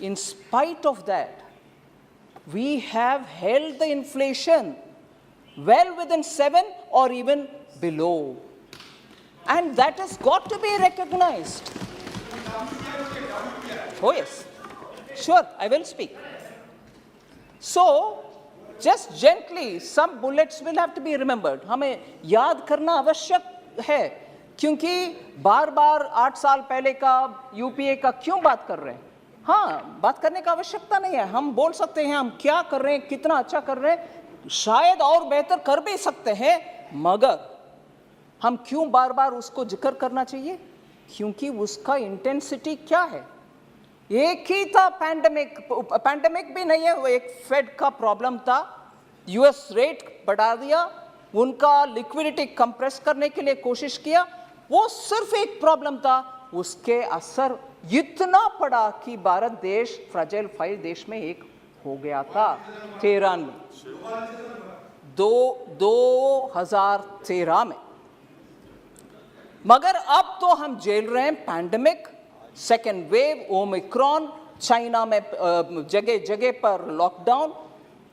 in spite of that, we have held the inflation well within 7 or even below. And that has got to be recognized. Oh yes, sure, I will speak. So, just gently, some bullets will have to be remembered. हमें याद करना आवश्यक है, क्योंकि बार बार 8 साल पहले का UPA का क्यों बात कर रहे हैं? हाँ, बात करने का आवश्यकता नहीं है. हम बोल सकते हैं हम क्या कर रहे हैं, कितना अच्छा कर रहे हैं, शायद और बेहतर कर भी सकते हैं, मगर हम क्यों बार बार उसको जिक्र करना चाहिए? क्योंकि उसका इंटेंसिटी क्या है? एक ही था पैंडेमिक भी नहीं है, वो एक फेड का प्रॉब्लम था, यूएस रेट बढ़ा दिया, उनका लिक्विडिटी कंप्रेस करने के लिए कोशिश किया, वो सिर्फ एक प्रॉब्लम था, उसके असर इतना पड़ा कि भारत देश फ्रजाइल 5 देश में एक हो गया था 2013 में. मगर अब तो हम झेल रहे हैं pandemic, second wave, Omicron, China में जगह जगह पर लॉकडाउन,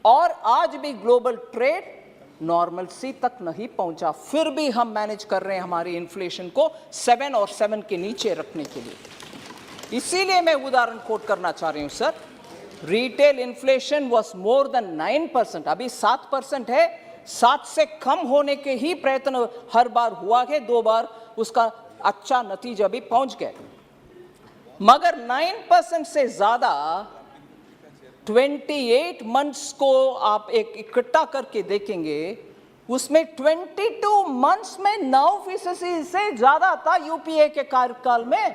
और आज भी ग्लोबल ट्रेड नॉर्मलसी तक नहीं पहुंचा. फिर भी हम मैनेज कर रहे हैं हमारी इन्फ्लेशन को 7 और 7 के नीचे रखने के लिए. इसीलिए मैं उदाहरण कोट करना चाह रही हूं sir. Retail inflation was more than 9%, अभी 7% है. 7 से कम होने के ही प्रयत्न हर बार हुआ है, 2 बार उसका अच्छा नतीजा भी पहुंच गए, मगर 9% से ज्यादा 28 मंथ्स को आप एक इकट्ठा करके देखेंगे, उसमें 22 मंथ्स में 9% से ज्यादा था. यूपीए के कार्यकाल में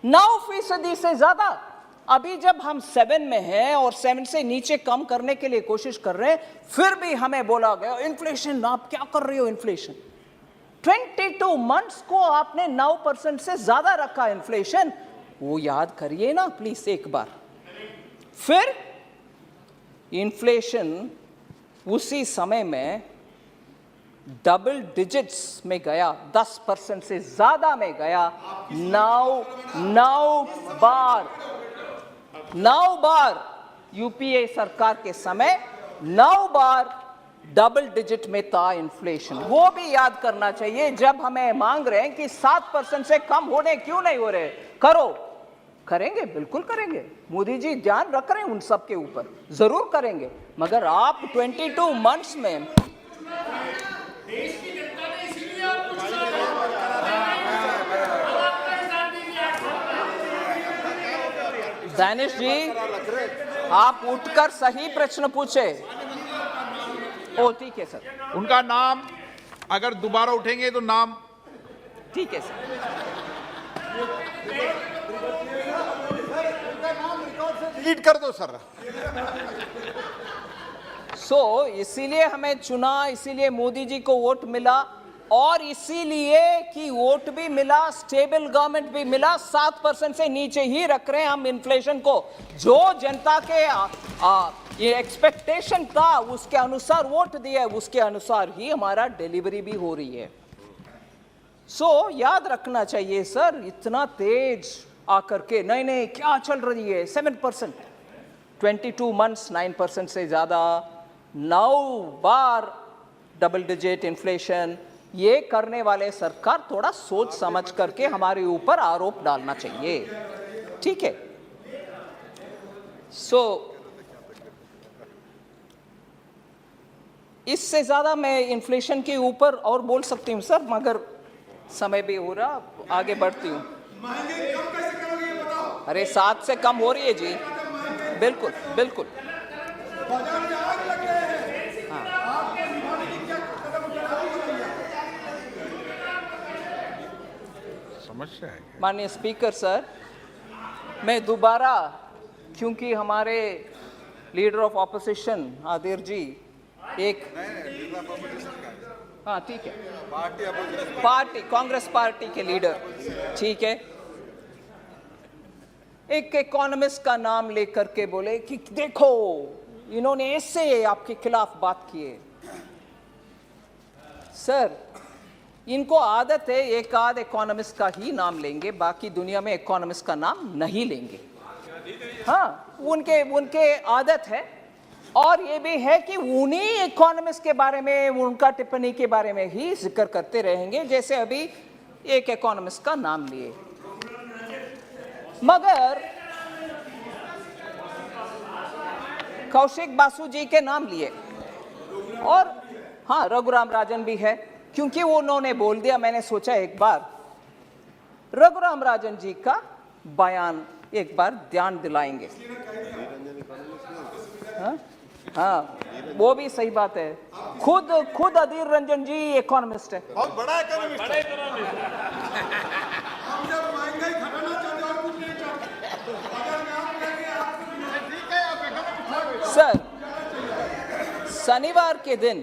9% से ज्यादा. अभी जब हम 7 में हैं और 7 से नीचे कम करने के लिए कोशिश कर रहे हैं, फिर भी हमें बोला गया इन्फ्लेशन, आप क्या कर रहे हो इन्फ्लेशन. 22 मंथ्स को आपने 9% से ज्यादा रखा इन्फ्लेशन. वो याद करिए ना प्लीज एक बार. फिर इन्फ्लेशन उसी समय में डबल डिजिट्स में गया, 10% से ज्यादा में गया. 9 बार यूपीए सरकार के समय 9 बार डबल डिजिट में था इन्फ्लेशन. वो भी याद करना चाहिए जब हमें मांग रहे हैं कि 7% से कम होने क्यों नहीं हो रहे. करो, करेंगे, बिल्कुल करेंगे. मोदी जी ध्यान रख रहे हैं उन सब के ऊपर, जरूर करेंगे, मगर आप 22 मंथ्स में दानिश जी, आप उठकर सही प्रश्न पूछे. ओ ठीक है सर. उनका नाम अगर दोबारा उठेंगे तो नाम ठीक है सर. डिलीट कर दो सर. सो इसीलिए हमें चुना, इसीलिए मोदी जी को वोट मिला, और इसीलिए कि वोट भी मिला, स्टेबल गवर्नमेंट भी मिला. 7% से नीचे ही रख रहे हैं हम इन्फ्लेशन को. जो जनता के ये एक्सपेक्टेशन था उसके अनुसार वोट दिया, उसके अनुसार ही हमारा डिलीवरी भी हो रही है. सो याद रखना चाहिए सर, इतना तेज आकर के नहीं क्या चल रही है. 7%, 22 मंथ्स 9% से ज्यादा, 9 बार डबल डिजिट इन्फ्लेशन. ये करने वाले सरकार थोड़ा सोच समझ करके हमारे ऊपर आरोप डालना चाहिए. ठीक है. सो इससे ज्यादा मैं इन्फ्लेशन के ऊपर और बोल सकती हूँ सर, मगर समय भी हो रहा, आगे बढ़ती हूँ. अरे 7 से कम हो रही है जी, बिल्कुल बिल्कुल. समस्या है. माननीय स्पीकर सर, मैं दोबारा, क्योंकि हमारे लीडर ऑफ ऑपोजिशन आदिर जी एक, हाँ ठीक है, पार्टी कांग्रेस पार्टी के लीडर, ठीक है, एक इकोनॉमिस्ट का नाम लेकर के बोले कि देखो इन्होंने ऐसे आपके खिलाफ बात की है. सर, इनको आदत है एक आध इकोनॉमिस्ट का ही नाम लेंगे, बाकी दुनिया में इकोनॉमिस्ट का नाम नहीं लेंगे. हाँ, उनके आदत है। और ये भी है कि उन्हीं इकोनॉमिस्ट के बारे में, उनका टिप्पणी के बारे में ही जिक्र करते रहेंगे, जैसे अभी एक इकोनॉमिस्ट का नाम लिए। मगर कौशिक बासु जी के नाम लिए, और हाँ, रघुराम राजन भी है, क्योंकि वो उन्होंने बोल दिया। मैंने सोचा एक बार रघुराम राजन जी का बयान एक बार ध्यान दिलाएंगे। हाँ, हाँ, वो भी सही बात है। खुद अधीर रंजन जी इकोनॉमिस्ट है, बहुत बड़ा इकोनॉमिस्ट है। हम जब महंगाई घटाना चाहते और कुछ नहीं चाहते, अगर आप कहेंगे आप ठीक है, आप इकोनॉमिस्ट सर। शनिवार के दिन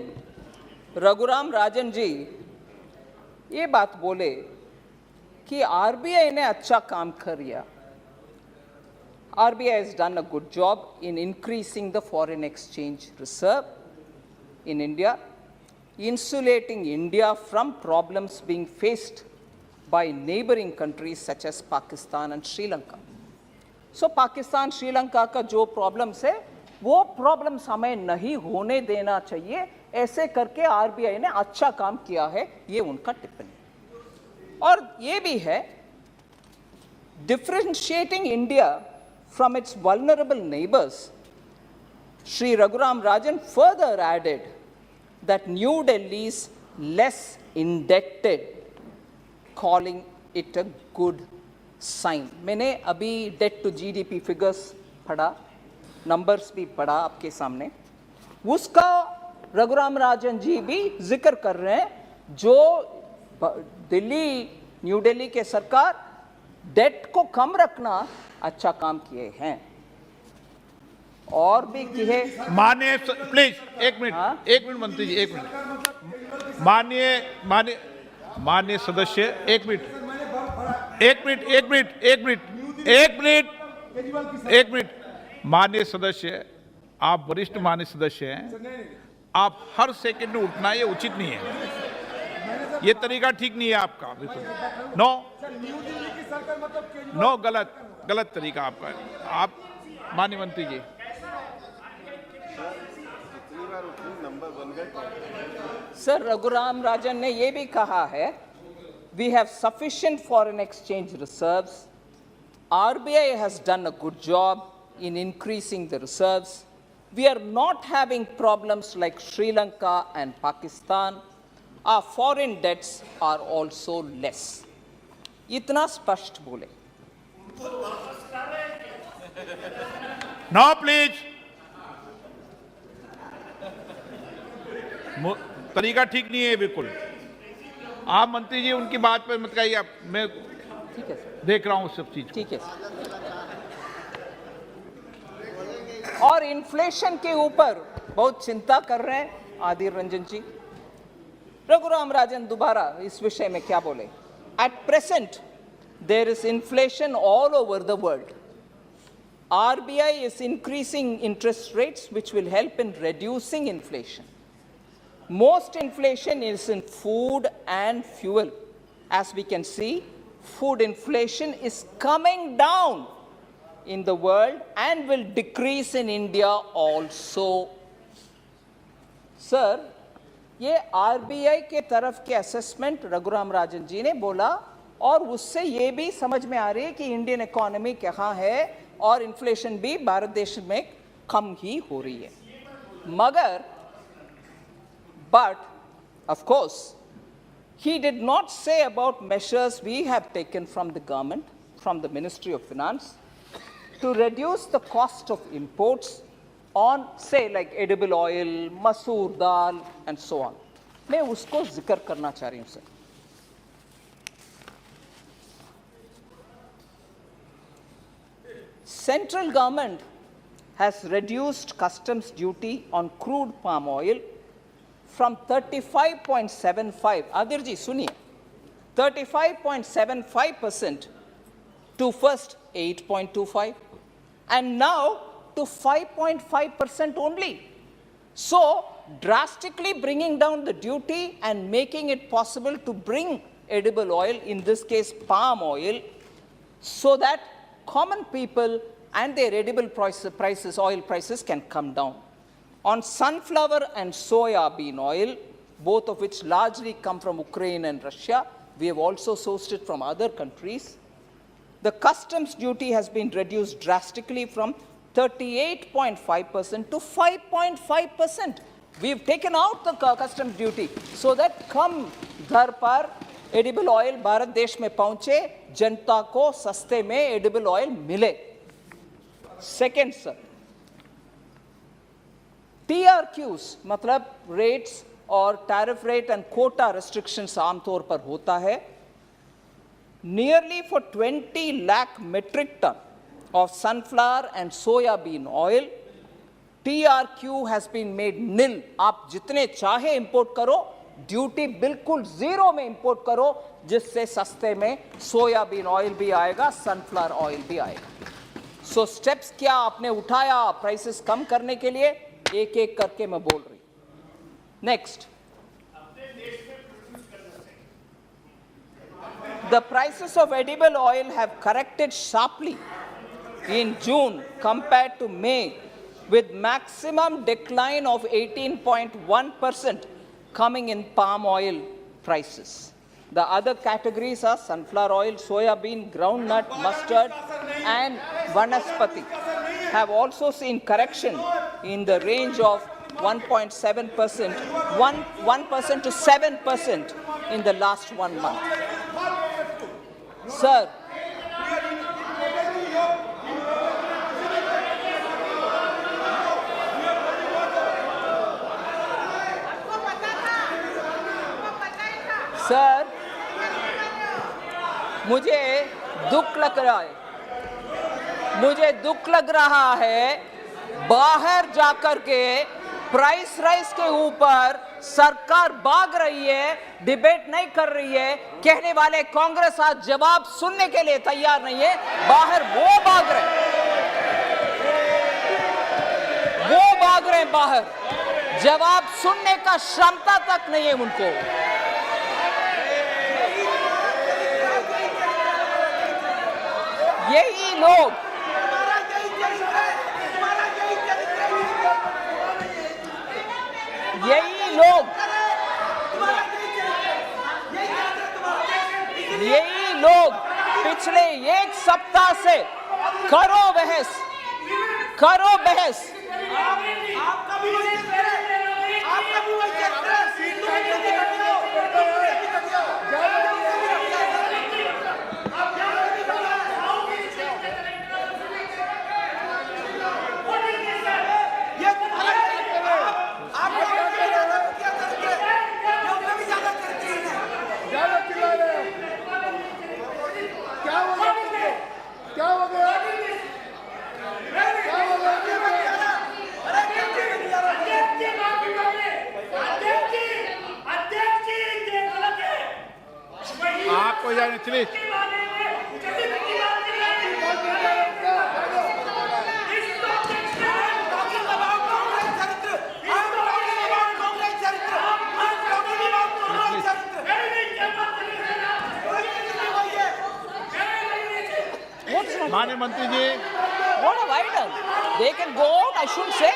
रघुराम राजन जी ये बात बोले कि आरबीआई ने अच्छा काम किया। RBI has done a good job in increasing the foreign exchange reserve in India, insulating India from problems being faced by neighboring countries such as Pakistan and Sri Lanka. So Pakistan, Sri Lanka का जो problems है, वो problems हमें नहीं होने देना चाहिए। ऐसे करके RBI ने अच्छा काम किया है, ये उनका टिप्पणी। और ये भी है, differentiating India from its vulnerable neighbors, Sri Raghuram Rajan further added that New Delhi is less indebted, calling it a good sign. मैंने अभी debt to GDP figures पढ़ा, numbers भी पढ़ा आपके सामने, उसका रघुराम राजन जी भी जिक्र कर रहे हैं, जो न्यू दिल्ली के सरकार डेट को कम रखना अच्छा काम किए हैं, और भी किए। माननीय प्लीज एक मिनट, हाँ? एक मिनट मंत्री जी, एक मिनट। माननीय सदस्य, एक मिनट। माननीय सदस्य, आप वरिष्ठ माननीय सदस्य हैं, आप हर सेकंड में उठना ये उचित नहीं है, ये तरीका ठीक नहीं है आपका, बिल्कुल नो, गलत तरीका आपका है। आप माननीय मंत्री जी, सर रघुराम राजन ने ये भी कहा है, we have sufficient foreign exchange reserves, RBI has done a good job in increasing the reserves, we are not having problems like Sri Lanka and Pakistan, our foreign debts are also less. इतना स्पष्ट बोले। No please, तरीका ठीक नहीं है बिल्कुल। आप मंत्री जी उनकी बात पर मत कहिए, मैं ठीक है सर, देख रहा हूं सब चीज। ठीक है सर। और इन्फ्लेशन के ऊपर बहुत चिंता कर रहे हैं आदिर रंजन जी। रघुराम राजन दोबारा इस विषय में क्या बोले? At present there is inflation all over the world, RBI is increasing interest rates which will help in reducing inflation. Most inflation is in food and fuel. As we can see, food inflation is coming down in the world and will decrease in India also. Sir, ये RBI के तरफ के assessment Raghuram Rajan ji ने बोला, और उससे ये भी समझ में आ रही है कि इंडियन इकोनॉमी कहाँ है और इन्फ्लेशन भी भारत देश में कम ही हो रही है। मगर but of course he did not say about measures we have taken from the government, from the Ministry of Finance, to reduce the cost of imports on say like edible oil, masoor dal and so on. मैं उसको जिक्र करना चाह रही हूँ sir. Central government has reduced customs duty on crude palm oil from 35.75, Adir ji suniye, 35.75% to first 8.25 and now to 5.5% only. So drastically bringing down the duty and making it possible to bring edible oil, in this case palm oil, so that common people and their edible prices, oil prices can come down. On sunflower and soya bean oil, both of which largely come from Ukraine and Russia, we have also sourced it from other countries. The customs duty has been reduced drastically from 38.5% to 5.5%. We've taken out the customs duty so that कम दर पर edible oil Bharat देश में पहुंचे, जनता को सस्ते में edible oil मिले. Second, sir, TRQs मतलब rates और tariff rate and quota restrictions आमतौर पर होता है. Nearly for 20 lakh metric ton of sunflower and soya bean oil, TRQ has been made nil. आप जितने चाहे इंपोर्ट करो, ड्यूटी बिल्कुल जीरो में इंपोर्ट करो, जिससे सस्ते में सोयाबीन ऑयल भी आएगा, सनफ्लावर ऑयल भी आएगा. सो स्टेप्स क्या आपने उठाया प्राइसेस कम करने के लिए? एक एक करके मैं बोल रही. Next, the prices of edible oil have corrected sharply in June compared to May, with maximum decline of 18.1% coming in palm oil prices. The other categories are sunflower oil, soya bean, groundnut, mustard, and vanaspati have also seen correction in the range of 1.7%, 1% to 7% in the last 1 month. Sir, sir, मुझे दुख लग रहा है, बाहर जाकर के price rice के ऊपर सरकार भाग रही है, डिबेट नहीं कर रही है. कहने वाले कांग्रेस आज जवाब सुनने के लिए तैयार नहीं है. बाहर वो भाग रहे हैं बाहर, जवाब सुनने का क्षमता तक नहीं है उनको. यही लोग पिछले एक सप्ताह से करो बहस. आपको जाने चलिए. माननीय मंत्री जी, what have I done? They can go out, I shouldn't say.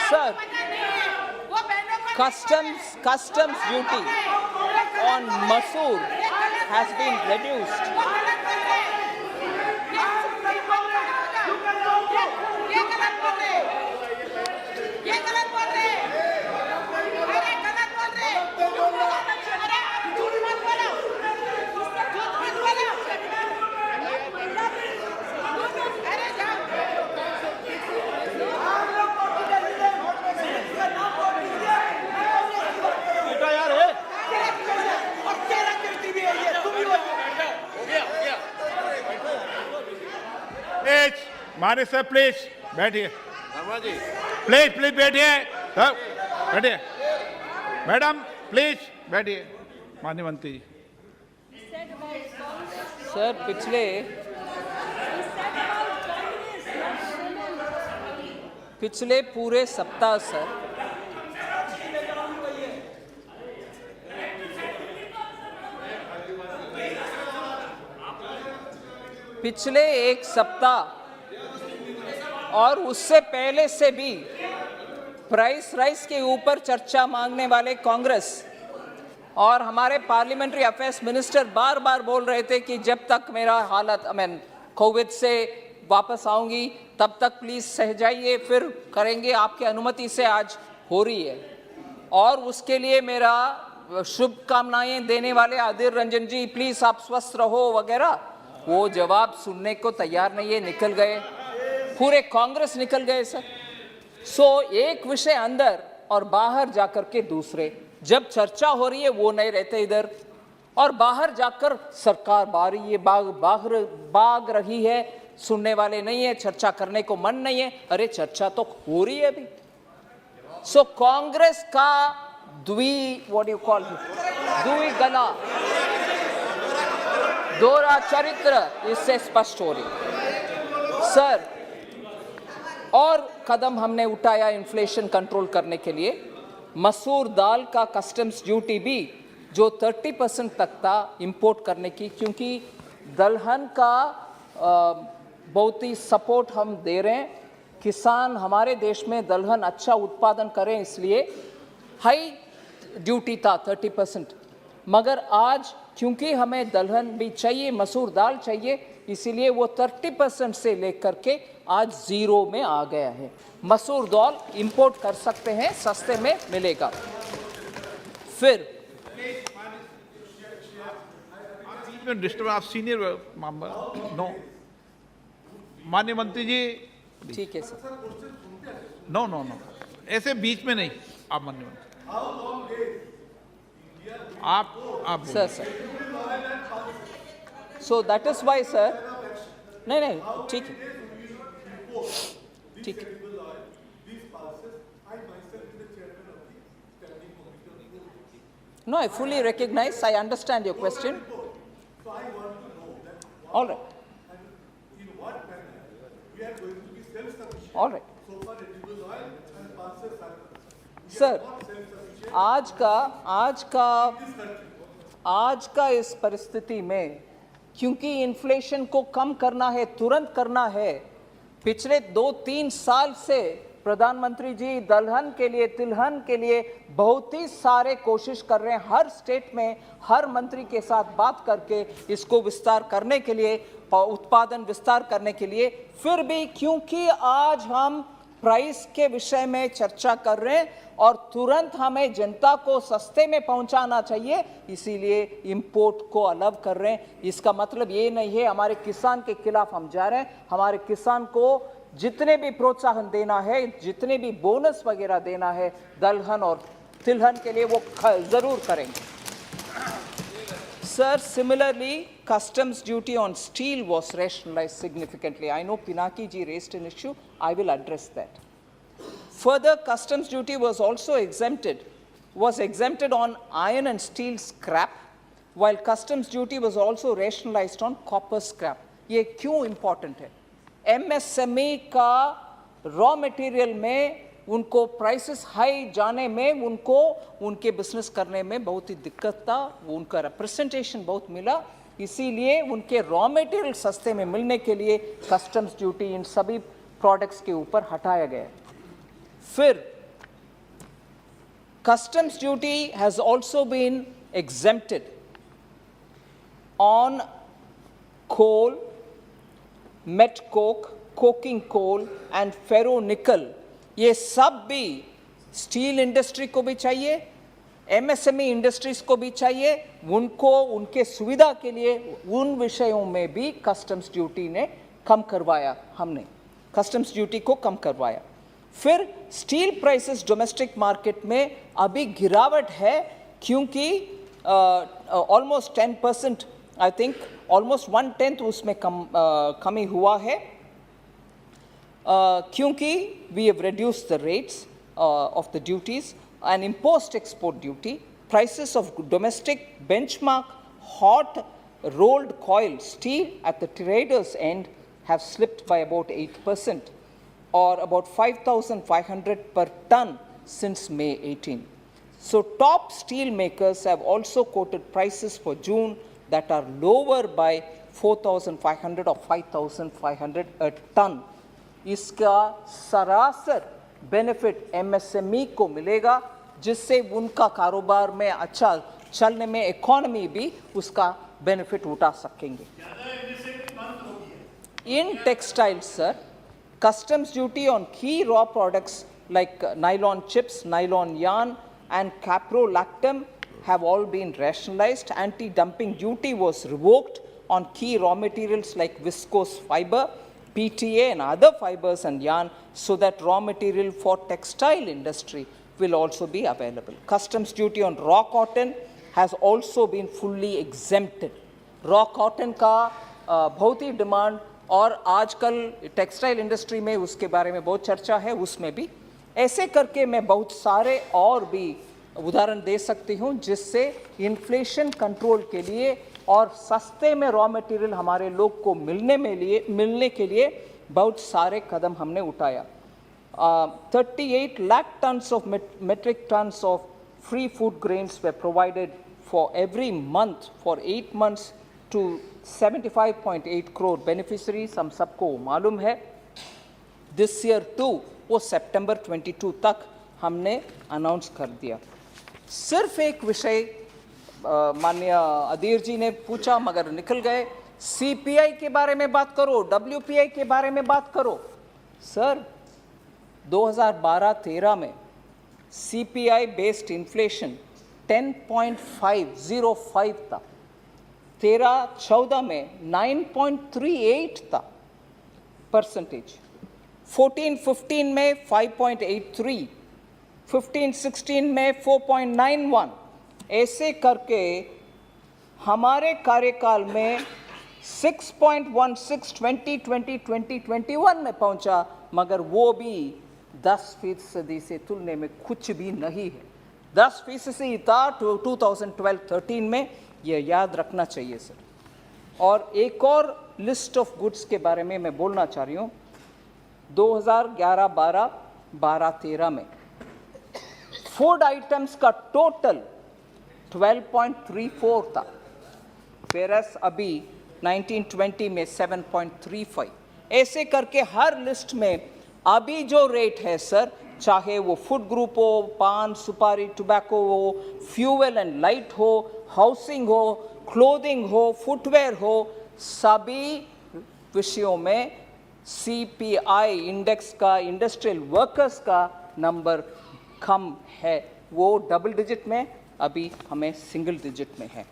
Sir, customs duty on masoor has been reduced. माने सर प्लीज बैठिए. प्लीज बैठिए. बैठिए मैडम, प्लीज बैठिए. माननीय मंत्री जी. सर, पिछले पूरे सप्ताह सर पिछले एक सप्ताह और उससे पहले से भी प्राइस राइस के ऊपर चर्चा मांगने वाले कांग्रेस और हमारे पार्लियामेंट्री अफेयर्स मिनिस्टर बार बार बोल रहे थे कि जब तक मेरा हालत कोविड से वापस आऊंगी तब तक प्लीज सह जाइए, फिर करेंगे, आपकी अनुमति से आज हो रही है। और उसके लिए मेरा शुभकामनाएं देने वाले अधीर रंजन जी, प्लीज आप स्वस्थ रहो वगैरह, वो जवाब सुनने को तैयार नहीं है, निकल गए, पूरे कांग्रेस निकल गए सर। सो एक विषय अंदर और बाहर जाकर के दूसरे, जब चर्चा हो रही है वो नहीं रहते इधर, और बाहर जाकर सरकार भाग रही है, सुनने वाले नहीं है, चर्चा करने को मन नहीं है। अरे चर्चा तो हो रही है अभी। सो कांग्रेस का द्वि गला, दोहरा चरित्र इससे स्पष्ट हो रही सर। और कदम हमने उठाया इन्फ्लेशन कंट्रोल करने के लिए। मसूर दाल का कस्टम्स ड्यूटी भी जो 30% तक था इंपोर्ट करने की, क्योंकि दलहन का बहुत ही सपोर्ट हम दे रहे हैं, किसान हमारे देश में दलहन अच्छा उत्पादन करें, इसलिए हाई ड्यूटी था 30%। मगर आज क्योंकि हमें दलहन भी चाहिए, मसूर दाल चाहिए, इसीलिए वो 30% से लेकर के आज 0 में आ गया है। मसूर दाल इंपोर्ट कर सकते हैं, सस्ते में मिलेगा। फिर डिस्टर्ब, आप सीनियर मेंबर, नो माननीय मंत्री जी, ठीक है सर। नो नो नो, ऐसे बीच में नहीं, आप माननीय मंत्री, आप sir so that is why sir, नहीं ठीक है, ठीक है। No, I fully recognize, I understand your question. All right. All right. Sir, आज का इस परिस्थिति में, क्योंकि इन्फ्लेशन को कम करना है, तुरंत करना है, पिछले 2-3 साल से प्रधानमंत्री जी दलहन के लिए, तिलहन के लिए बहुत ही सारे कोशिश कर रहे हैं, हर स्टेट में हर मंत्री के साथ बात करके इसको विस्तार करने के लिए, उत्पादन विस्तार करने के लिए। फिर भी क्योंकि आज हम प्राइस के विषय में चर्चा कर रहे हैं और तुरंत हमें जनता को सस्ते में पहुंचाना चाहिए, इसीलिए इंपोर्ट को अलग कर रहे हैं। इसका मतलब ये नहीं है हमारे किसान के खिलाफ हम जा रहे हैं। हमारे किसान को जितने भी प्रोत्साहन देना है, जितने भी बोनस वगैरह देना है दलहन और तिलहन के लिए, वो जरूर करेंगे। Sir, similarly, customs duty on steel was rationalized significantly. I know Pinaki ji raised an issue. I will address that. Further, customs duty was also exempted on iron and steel scrap, while customs duty was also rationalized on copper scrap. ये क्यों important है? MSME का raw material में उनको prices high जाने में, उनको उनके बिजनेस करने में बहुत ही दिक्कत था, उनका रिप्रेजेंटेशन बहुत मिला, इसीलिए उनके रॉ मटेरियल सस्ते में मिलने के लिए कस्टम्स ड्यूटी इन सभी प्रोडक्ट्स के ऊपर हटाया गया। फिर customs duty has also been exempted on coal, met coke, coking coal and ferro nickel. ये सब भी स्टील इंडस्ट्री को भी चाहिए, एमएसएमई इंडस्ट्रीज को भी चाहिए, उनको उनके सुविधा के लिए उन विषयों में भी कस्टम्स ड्यूटी ने कम करवाया, हमने कस्टम्स ड्यूटी को कम करवाया। फिर स्टील प्राइसेस डोमेस्टिक मार्केट में अभी गिरावट है, क्योंकि ऑलमोस्ट 10%, आई थिंक ऑलमोस्ट 1/10 उसमें कमी हुआ है, क्योंकि we have reduced the rates of the duties and imposed export duty. Prices of domestic benchmark hot rolled coil steel at the traders end have slipped by about 8%, or about 5,500 per ton since May 18. So top steel makers have also quoted prices for June that are lower by 4,500 और 5,500 a ton, इसका सरासर benefit MSME को मिलेगा, जिससे उनका कारोबार में अच्छा चलने में इकोनॉमी भी उसका बेनिफिट उठा सकेंगे। In textiles, sir, customs duty on key raw products like nylon chips, nylon yarn, and caprolactam have all been rationalized. Anti-dumping duty was revoked on key raw materials like viscose fiber, PTA, and other fibers and yarn, so that raw material for textile industry will also be available. Customs duty on raw cotton has also been fully exempted. Raw cotton का बहुत ही demand और आजकल textile industry में उसके बारे में बहुत चर्चा है, उसमें भी ऐसे करके मैं बहुत सारे और भी उदाहरण दे सकती हूँ, जिससे इन्फ्लेशन कंट्रोल के लिए और सस्ते में रॉ मटेरियल हमारे लोग को मिलने के लिए बहुत सारे कदम हमने उठाया। 38 lakh tons of metric tons of free food grains were provided for every month for 8 months to 75.8 crore beneficiaries, हम सबको मालूम है। This year too, वो सितंबर 22 तक हमने अनाउंस कर दिया। सिर्फ एक विषय माननीय अधीर जी ने पूछा मगर निकल गए, सीपीआई के बारे में बात करो, डब्ल्यूपीआई के बारे में बात करो। सर 2012-13 में सीपीआई बेस्ड इन्फ्लेशन 10.505 था, 13-14 में 9.38 था परसेंटेज, 14-15 में 5.83, 15-16 में 4.91, ऐसे करके हमारे कार्यकाल में 6.16 2020-2021 में पहुंचा, मगर वो भी 10% से तुलने में कुछ भी नहीं है। 10% था 2012-13 में, ये याद रखना चाहिए सर। और एक और लिस्ट ऑफ गुड्स के बारे में मैं बोलना चाह रही हूँ। 2011-12, 12-13 में फूड आइटम्स का टोटल 12.34 था, वेरस अभी 1920 में 7.35। ऐसे करके हर लिस्ट में अभी जो रेट है सर, चाहे वो फूड ग्रुप हो, पान सुपारी टोबैको हो, फ्यूल एंड लाइट हो, हाउसिंग हो, क्लोथिंग हो, फुटवेयर हो, सभी विषयों में सीपीआई इंडेक्स का, इंडस्ट्रियल वर्कर्स का नंबर कम है, वो डबल डिजिट में, अभी हमें सिंगल डिजिट में है।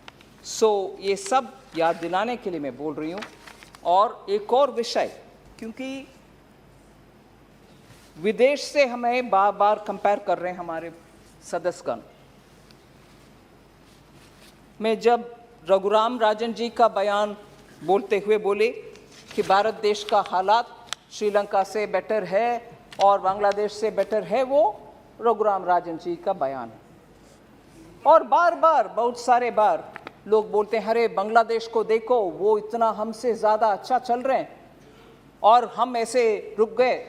सो ये सब याद दिलाने के लिए मैं बोल रही हूँ। और एक और विषय, क्योंकि विदेश से हमें बार बार कंपेयर कर रहे हैं हमारे सदस्यगण, मैं जब रघुराम राजन जी का बयान बोलते हुए बोले कि भारत देश का हालात श्रीलंका से बेटर है और बांग्लादेश से बेटर है, वो रघुराम राजन जी का बयान है। और बार बार बहुत सारे बार लोग बोलते हैं, अरे बांग्लादेश को देखो, वो इतना हमसे ज़्यादा अच्छा चल रहे हैं और हम ऐसे रुक गए।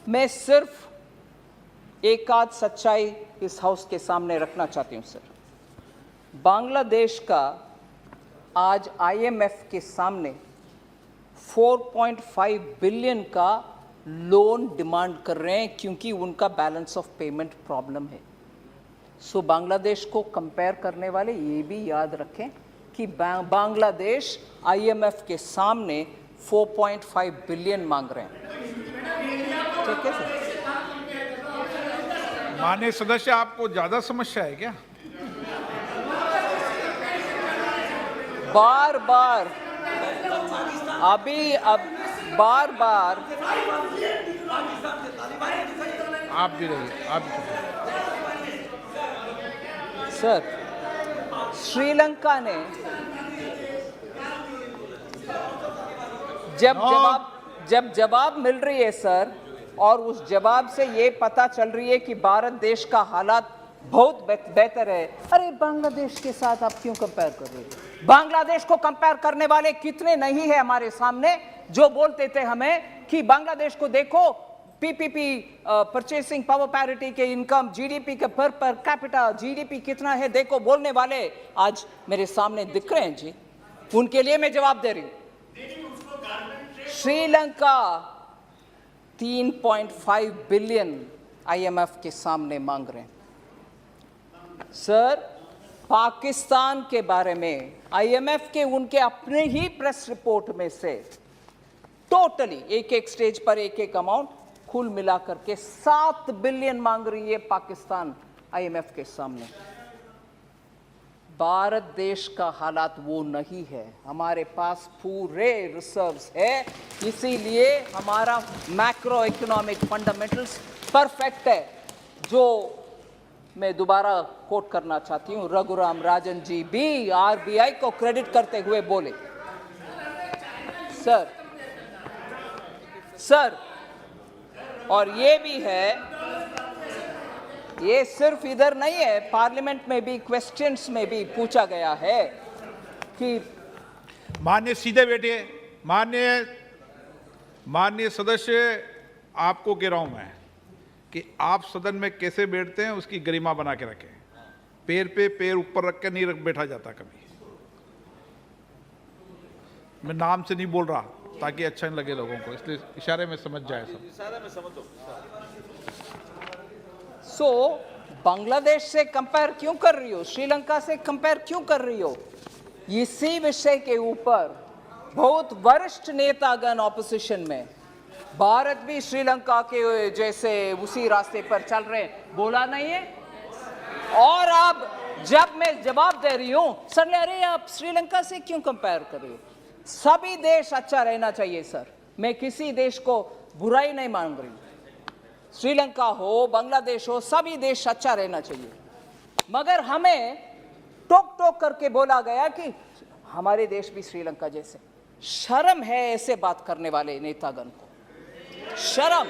मैं सिर्फ एक आध सच्चाई इस हाउस के सामने रखना चाहती हूँ सर। बांग्लादेश का आज आईएमएफ के सामने 4.5 बिलियन का लोन डिमांड कर रहे हैं, क्योंकि उनका बैलेंस ऑफ पेमेंट प्रॉब्लम है। सो बांग्लादेश को कंपेयर करने वाले ये भी याद रखें कि बांग्लादेश आईएमएफ के सामने 4.5 बिलियन मांग रहे हैं। ठीक है सर। माननीय सदस्य, आपको ज्यादा समस्या है क्या? बार बार बार बार आप भी रहिए, आप भी रहिए। सर, श्रीलंका ने जब जवाब मिल रही है सर, और उस जवाब से ये पता चल रही है कि भारत देश का हालात बहुत बेहतर है, अरे बांग्लादेश के साथ आप क्यों कंपेयर कर रहे हो? बांग्लादेश को कंपेयर करने वाले कितने नहीं है हमारे सामने, जो बोलते थे हमें कि बांग्लादेश को देखो, पीपीपी, परचेसिंग पावर पैरिटी के इनकम, जीडीपी के पर कैपिटा जीडीपी कितना है देखो बोलने वाले आज मेरे सामने दिख रहे हैं जी, उनके लिए मैं जवाब दे रही हूं। श्रीलंका 3.5 बिलियन आईएमएफ के सामने मांग रहे हैं सर। पाकिस्तान के बारे में आईएमएफ के उनके अपने ही प्रेस रिपोर्ट में से टोटली एक एक स्टेज पर एक एक अमाउंट कुल मिलाकर के 7 बिलियन मांग रही है पाकिस्तान आईएमएफ के सामने। भारत देश का हालात वो नहीं है, हमारे पास पूरे रिजर्व्स है, इसीलिए हमारा मैक्रो इकोनॉमिक फंडामेंटल्स परफेक्ट है। जो मैं दोबारा कोट करना चाहती हूं, रघुराम राजन जी भी आरबीआई को क्रेडिट करते हुए बोले सर, और ये भी है, ये सिर्फ इधर नहीं है, पार्लियामेंट में भी क्वेश्चंस में भी पूछा गया है कि माननीय सीधे बैठिए, माननीय सदस्य, आपको कह रहा हूं मैं कि आप सदन में कैसे बैठते हैं उसकी गरिमा बना के रखें। पैर पे पैर ऊपर रख के नहीं बैठा जाता कभी। मैं नाम से नहीं बोल रहा ताकि अच्छा नहीं लगे लोगों को, इसलिए इशारे में समझ जाए सब। इशारे में समझ दो। सो बांग्लादेश से कंपेयर क्यों कर रही हो, श्रीलंका से कंपेयर क्यों कर रही हो? इसी विषय के ऊपर बहुत वरिष्ठ नेतागण ऑपोजिशन में, भारत भी श्रीलंका के जैसे उसी रास्ते पर चल रहे हैं, बोला नहीं है। और अब जब मैं जवाब दे रही हूं सर, अरे आप श्रीलंका से क्यों कंपेयर कर रही हो? सभी देश अच्छा रहना चाहिए सर, मैं किसी देश को बुराई नहीं मांग रही, श्रीलंका हो बांग्लादेश हो सभी देश अच्छा रहना चाहिए, मगर हमें टोक टोक करके बोला गया कि हमारे देश भी श्रीलंका जैसे। शर्म है ऐसे बात करने वाले नेतागण को, शर्म।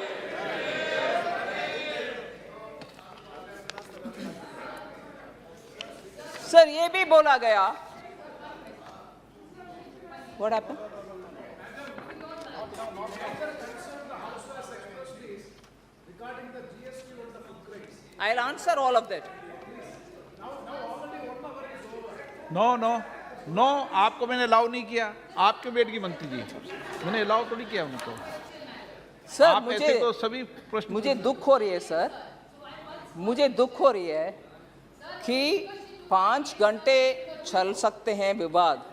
सर ये भी बोला गया, what happened? I'll answer all of that. No, आपको मैंने अलाउ नहीं किया, आपके बेट की मंत्री जी, मैंने अलाउ तो नहीं किया उनको। सर आप ऐसे तो सभी प्रश्न, मुझे दुख हो रही है सर, मुझे दुख हो रही है कि 5 घंटे चल सकते हैं विवाद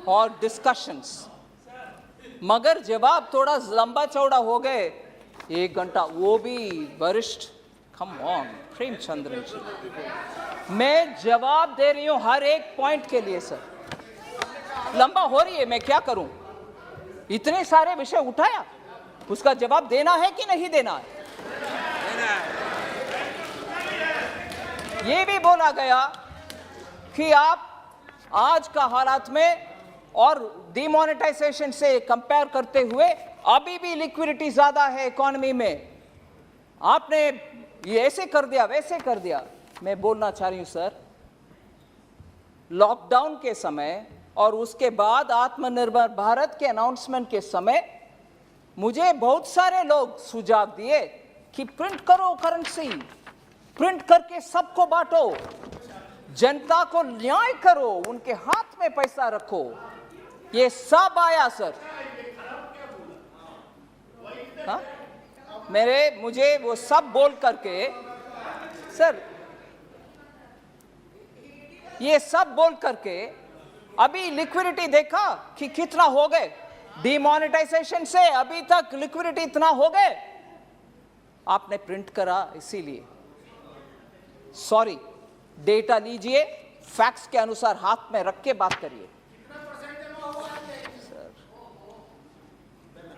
और डिस्कशंस, मगर जवाब थोड़ा लंबा चौड़ा हो गए 1 घंटा, वो भी वरिष्ठ। कम ऑन प्रेमचंद्र जी, मैं जवाब दे रही हूं हर एक पॉइंट के लिए सर, लंबा हो रही है, मैं क्या करूं? इतने सारे विषय उठाया, उसका जवाब देना है कि नहीं देना है? ये भी बोला गया कि आप आज का हालात में और डिमोनेटाइजेशन से कंपेयर करते हुए अभी भी लिक्विडिटी ज्यादा है इकोनॉमी में, आपने ये ऐसे कर दिया वैसे कर दिया। मैं बोलना चाह रही हूं सर, लॉकडाउन के समय और उसके बाद आत्मनिर्भर भारत के अनाउंसमेंट के समय मुझे बहुत सारे लोग सुझाव दिए कि प्रिंट करो करेंसी, प्रिंट करके सबको बांटो, जनता को न्याय करो, उनके हाथ में पैसा रखो। ये सब आया सर, हाँ? मुझे वो सब बोल करके सर, ये सब बोल करके अभी लिक्विडिटी देखा कि कितना हो गए, डिमोनेटाइजेशन से अभी तक लिक्विडिटी इतना हो गए, आपने प्रिंट करा इसीलिए। सॉरी, डेटा लीजिए, फैक्ट्स के अनुसार हाथ में रख के बात करिए। सर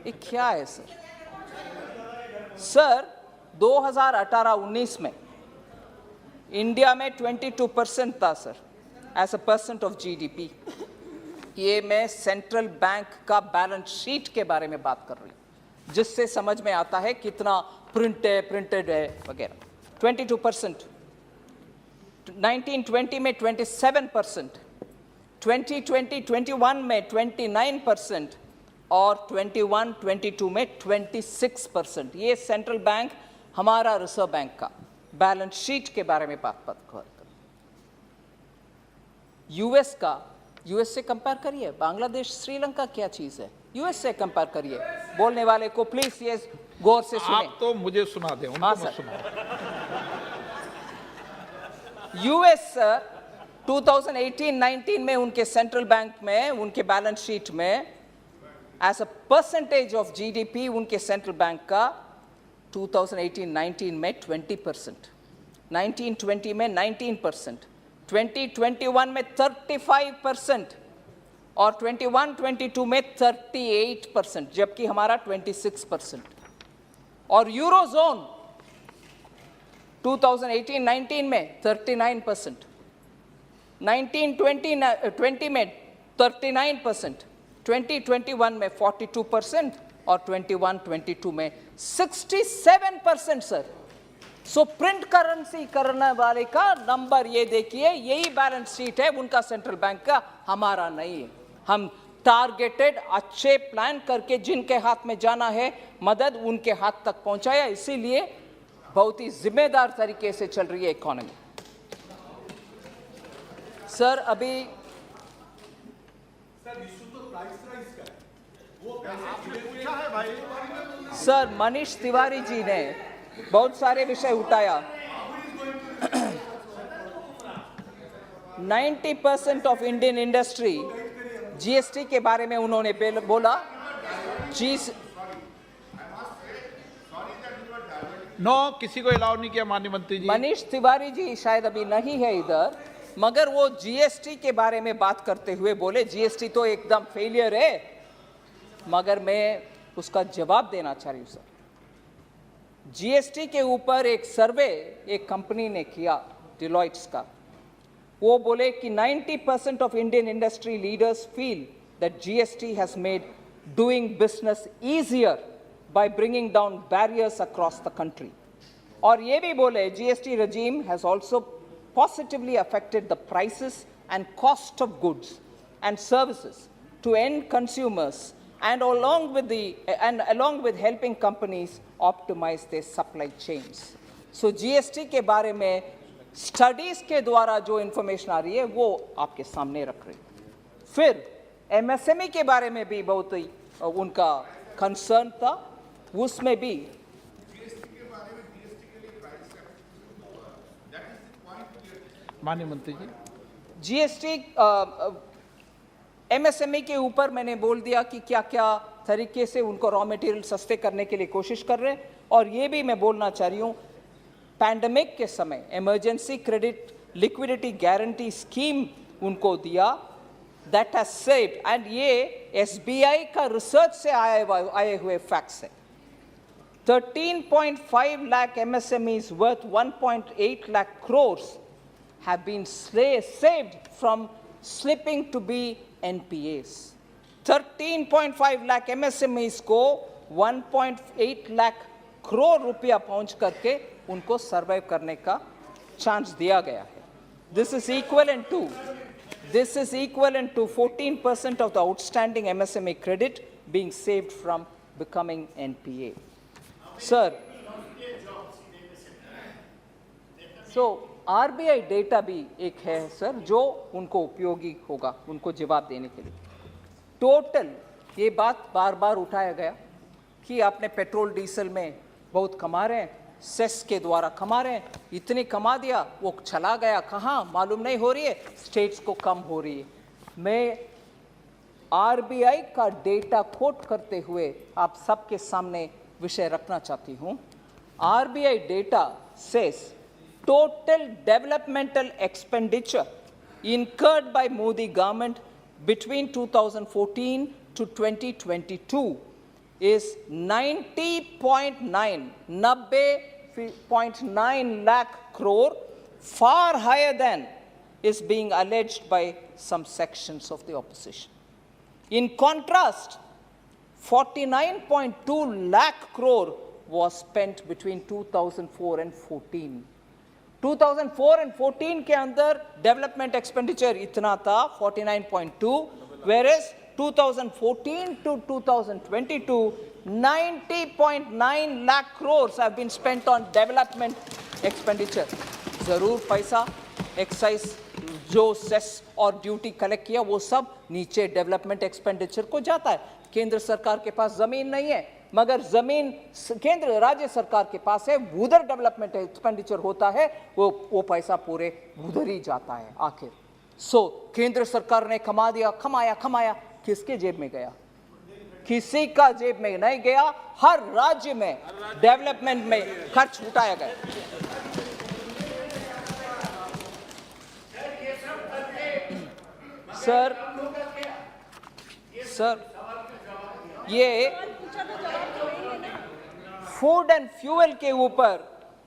ये क्या है सर? सर 2018-19 में इंडिया में 22% था sir as a percent of GDP. ये मैं सेंट्रल बैंक का बैलेंस शीट के बारे में बात कर रही हूं, जिससे समझ में आता है कितना प्रिंटेड है वगैरह। 22%, 1920 में 27%, 2020-21 में 29%, और 21-22 में 26%। ये सेंट्रल बैंक हमारा रिजर्व बैंक का बैलेंस शीट के बारे में बात कर। यूएस का, यूएस से कंपेयर करिए। बांग्लादेश, श्रीलंका क्या चीज है, यूएस से कंपेयर करिए। बोलने वाले को प्लीज ये गौर से सुने। आप तो मुझे सुना दें, उनको हाँ मत सर। सुनाओ। यूएस 2018-19 में उनके सेंट्रल बैंक में, उनके बैलेंस शीट में as a percentage of GDP उनके सेंट्रल बैंक का 2018-19 में 20%, 19-20 में 19%, 2021 में 35% और 21-22 में 38%, जबकि हमारा 26%। और यूरोजोन 2018-19 में 39%, 19-20 में 39%, 2021 में 42% और 21-22 में 67% सर। सो प्रिंट करेंसी करने वाले का नंबर ये देखिए, यही बैलेंस शीट है उनका सेंट्रल बैंक का, हमारा नहीं है। हम टारगेटेड अच्छे प्लान करके जिनके हाथ में जाना है मदद उनके हाथ तक पहुंचाया, इसीलिए बहुत ही जिम्मेदार तरीके से चल रही है इकोनॉमी। सर अभी सर मनीष तिवारी जी ने बहुत सारे विषय उठाया। 90% ऑफ इंडियन इंडस्ट्री जीएसटी के बारे में उन्होंने बोला। नो, किसी को अलाउ नहीं किया माननीय मंत्री जी। मनीष तिवारी जी शायद अभी नहीं है इधर, मगर वो जीएसटी के बारे में बात करते हुए बोले जीएसटी तो एकदम फेलियर है। मगर मैं उसका जवाब देना चाह रही हूं सर। जीएसटी के ऊपर एक सर्वे एक कंपनी ने किया, डिलॉइट्स का। वो बोले कि 90% of Indian industry leaders feel that GST has made doing business easier by bringing down barriers across the country. और ये भी बोले GST regime has also positively affected the prices and cost of goods and services to end consumers and along with helping companies optimize their supply chains. So GST के बारे में studies के द्वारा जो इंफॉर्मेशन आ रही है वो आपके सामने रख रही है। फिर MSME के बारे में भी बहुत ही उनका कंसर्न था, उसमें भी माननीय मंत्री जी जीएसटी MSME के ऊपर मैंने बोल दिया कि क्या क्या तरीके से उनको रॉ मटेरियल सस्ते करने के लिए कोशिश कर रहे हैं। और ये भी मैं बोलना चाह रही हूँ, पैंडेमिक के समय emergency credit liquidity guarantee scheme उनको दिया, दैट हैज सेव्ड, एंड ये SBI का रिसर्च से आए हुए फैक्ट्स है। 13.5 lakh MSMEs worth 1.8 lakh crores have been saved from slipping to be NPAs. 13.5 lakh MSMEs को 1.8 lakh crore रुपया पहुंच करके उनको सर्वाइव करने का चांस दिया गया है। This is equivalent to 14% of the outstanding MSME credit being saved from becoming NPA. Sir, so RBI data भी एक है सर जो उनको उपयोगी होगा उनको जवाब देने के लिए। टोटल ये बात बार बार उठाया गया कि आपने पेट्रोल डीजल में बहुत कमा रहे हैं, सेस के द्वारा कमा रहे हैं, इतने कमा दिया, वो चला गया कहाँ मालूम नहीं हो रही है, स्टेट्स को कम हो रही है। मैं RBI का डेटा कोट करते हुए आप सबके सामने विषय रखना चाहती हूँ। RBI data says total developmental expenditure incurred by Modi government between 2014 to 2022 is 90.9 lakh crore, far higher than is being alleged by some sections of the opposition. In contrast, 49.2 lakh crore was spent between 2004 and 14. 2004 and 14 के अंदर development expenditure इतना था 49.2, whereas 2014 to 2022, 90.9 lakh crores have been spent on development expenditure. जरूर पैसा excise जो cess और duty collect किया वो सब नीचे डेवलपमेंट एक्सपेंडिचर को जाता है. केंद्र सरकार के पास जमीन नहीं है, मगर जमीन केंद्र राज्य सरकार के पास है, उधर डेवलपमेंट एक्सपेंडिचर होता है, वो पैसा पूरे उधर ही जाता है आखिर. सो केंद्र सरकार ने कमाया, किसके जेब में गया? किसी का जेब में नहीं गया. हर राज्य में डेवलपमेंट में खर्च उठाया गया. सर ये फूड एंड फ्यूल के ऊपर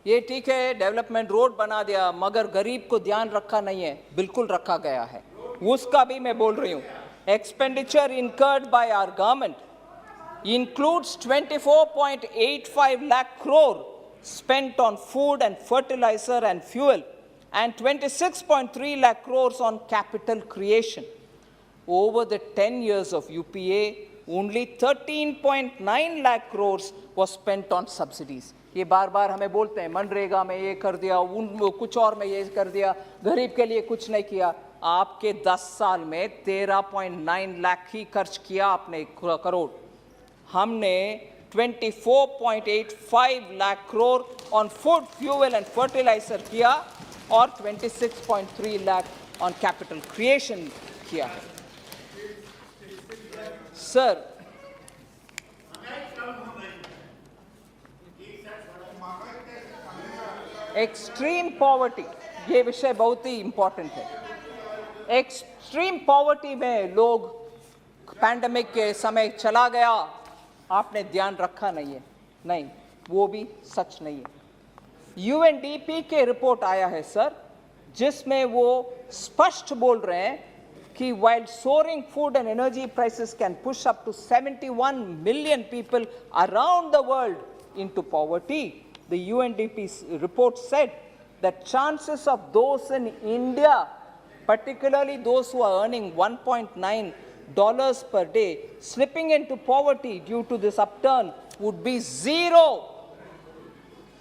ये ठीक है, डेवलपमेंट रोड बना दिया, मगर गरीब को ध्यान रखा नहीं है. बिल्कुल रखा गया है, उसका भी मैं बोल रही हूं. Expenditure incurred by our government includes 24.85 lakh crore spent on food and fertilizer and fuel and 26.3 lakh crores on capital creation. Over the 10 years of UPA, only 13.9 lakh crores was spent on subsidies. ये बार बार हमें बोलते हैं मनरेगा में ये कर दिया, कुछ और में ये कर दिया, गरीब के लिए कुछ नहीं किया. आपके 10 साल में 13.9 लाख ही खर्च किया आपने करोड़. हमने 24.85 lakh crore on food fuel and fertiliser किया और 26.3 लाख ऑन कैपिटल क्रिएशन किया है. सर एक्सट्रीम पॉवर्टी, ये विषय बहुत ही इंपॉर्टेंट है. एक्सट्रीम पॉवर्टी में लोग पैंडेमिक के समय चला गया, आपने ध्यान रखा नहीं है. नहीं, वो भी सच नहीं है. UNDP के रिपोर्ट आया है सर, जिसमें वो स्पष्ट बोल रहे हैं कि while soaring food and energy prices can push up to 71 million people around the world into poverty, the UNDP report said that chances of those in India, particularly those who are earning $1.9 per day, slipping into poverty due to this upturn would be zero.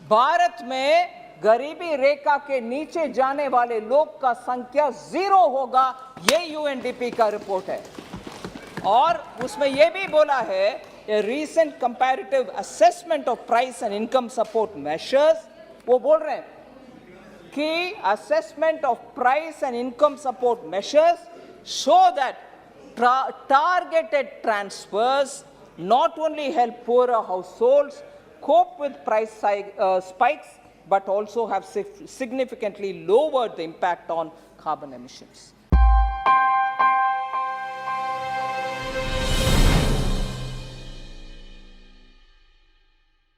Bharat में गरीबी रेखा के नीचे जाने वाले लोग का संख्या 0 होगा, ये UNDP का रिपोर्ट है. और उसमें ये भी बोला है, a recent comparative assessment of price and income support measures, वो बोल रहे हैं कि assessment of price and income support measures show that targeted transfers not only help poorer households cope with price spikes, but also have significantly lowered the impact on carbon emissions.